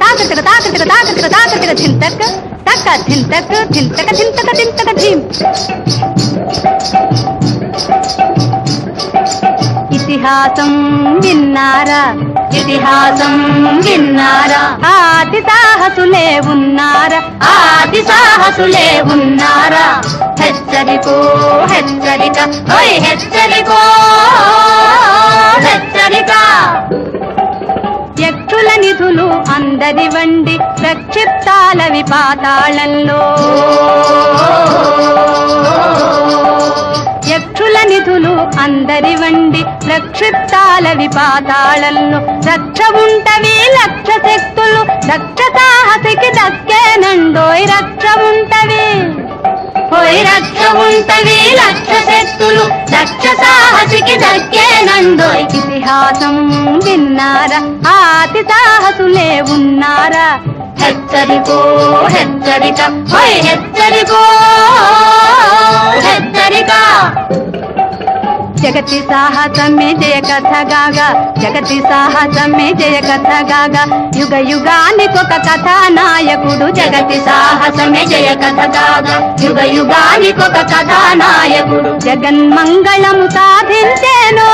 తాకటక తాకటక తాకటక తాకటక తాకటక ధింతక తక్క ధింతక ధింతక ధింతక ధింతక ధీం. ఇతిహాసం విన్నారా, ఇతిహాసం విన్నారా, ఆది సాహసులే ఉన్నారా, ఆది సాహసులే ఉన్నారా. హెచ్చరికో హెచ్చరిక, ఓయ్ హెచ్చరికో హెచ్చరిక. యక్షుల నిధులు అందరి వండి ప్రక్షిప్తాలవి పాతాళంలో, యక్షుల నిధులు అందరి వండి ప్రక్షిప్తాలవి పాతాళంలో. రక్ష ఉంటవి లక్ష శక్తులు దక్ష సాహసికి దక్కేనండోయ్, రక్ష ఉంటవి ఓయ్ రక్ష ఉంటవి లక్ష శక్తులు దక్ష సాహసికి దక్కేనండోయ్. ఇతిహాసం విన్నారా, ఆది సాహసులే ఉన్నారా. హెచ్చరికో హెచ్చరిక, ఓయ్ హెచ్చరికో హెచ్చరిక. జగతి సాహసమే జయ కథగాగా, జగతి సాహసమే జయ కథగాగా. యుగ యుగానికొక కథానాయకుడు, జగతి సాహసమే జయ కథగాగా. యుగ యుగానికొక కథానాయకుడు. జగన్మంగళము సాధించేను,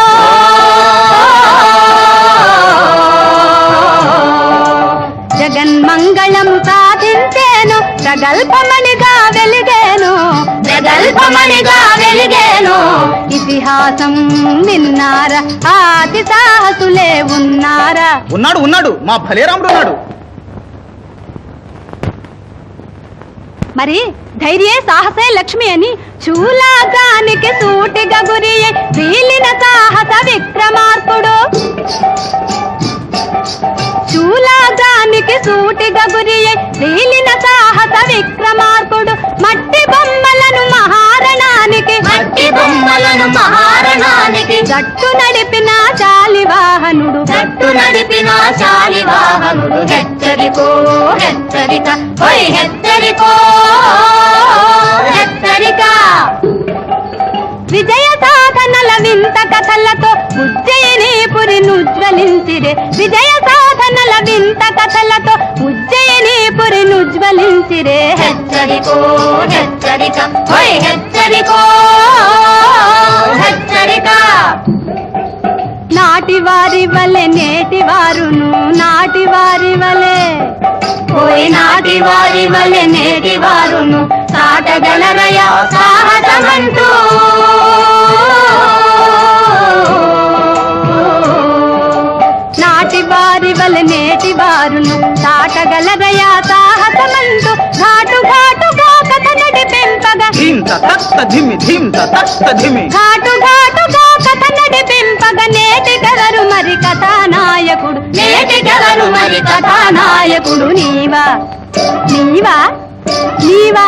జగన్మంగళము సాధించేను. ప్రగల్భమణిగా వెలిగేను, ప్రగల్భమణిగా వెలిగేను. ఇతిహాసం విన్నారా, ఆది సాహసులే ఉన్నారా. ఉన్నాడు ఉన్నాడు, మా భలేరాముడు ఉన్నాడు. మరి ధైర్యే సాహసే లక్ష్మి అని చూలాగానికి సూటిగా గురియే వీలిన సాహస విక్రమార్కుడు. చూలాగానికి సూటిగా గురియే వీలిన సాహస విక్రమార్కుడు. మట్టి బొమ్మలను మహారణానికి, మట్టి బొమ్మలను మహారణానికి. గట్టు నడిపిన శాలివాహనుడు, గట్టు నడిపిన శాలివాహనుడు. హెచ్చరికో హెచ్చరిక, ఓయ్ హెచ్చరికో హెచ్చరిక. విజయ సాధనల వింత కథలతో ఉజ్జయినీపురినుజ్వలించిరే, విజయ సాధనల వింత కథలతో ఉజ్జయినీపురినుజ్వలించిరే. హెచ్చరికో హెచ్చరిక, ఓయ్ హెచ్చరికో హెచ్చరిక. నాటి వారి వలె నేటి వారును, నాటి వారి వలె ఓయ్ నాటి వారి వలె నేటి వారును సాటగలరయ సాహసమంటూ. నాటి వారి వలె నేటి వారును సాటగలరయ సాహసమంటూ. ఘాటు ఘాటుగా కథ నడిపింపగా, ఘాటు ఘాటుగా కథ నడిపింపగా. నేటికెవరు మరి కథానాయకుడు, నేటికెవరు మరి కథానాయకుడు. నీవా నీవా నీవా